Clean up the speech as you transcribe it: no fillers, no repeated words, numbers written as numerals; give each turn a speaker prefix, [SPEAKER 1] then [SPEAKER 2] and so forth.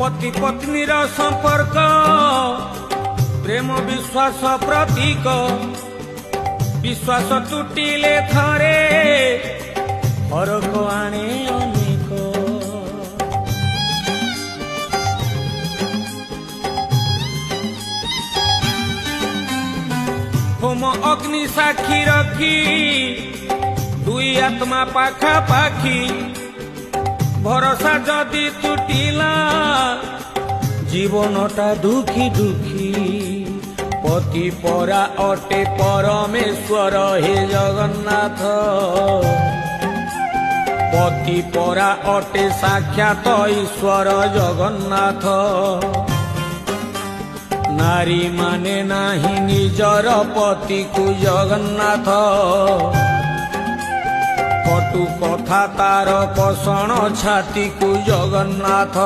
[SPEAKER 1] पति पत्नी रा संपर्क प्रेम विश्वास प्रतीक विश्वास टूटिले थरे फरक आने अनेक होम अग्नि साक्षी रखी दुई आत्मा पाखा पाखी भरोसा जदि टूटिला जीवनटा दुखी दुखी पति परा अटे परमेश्वर हे जगन्नाथ पति परा अटे साक्षात ईश्वर जगन्नाथ नारी माने नाही निजर पति को जगन्नाथ कटु कथा तार पसण छाती को जगन्नाथ।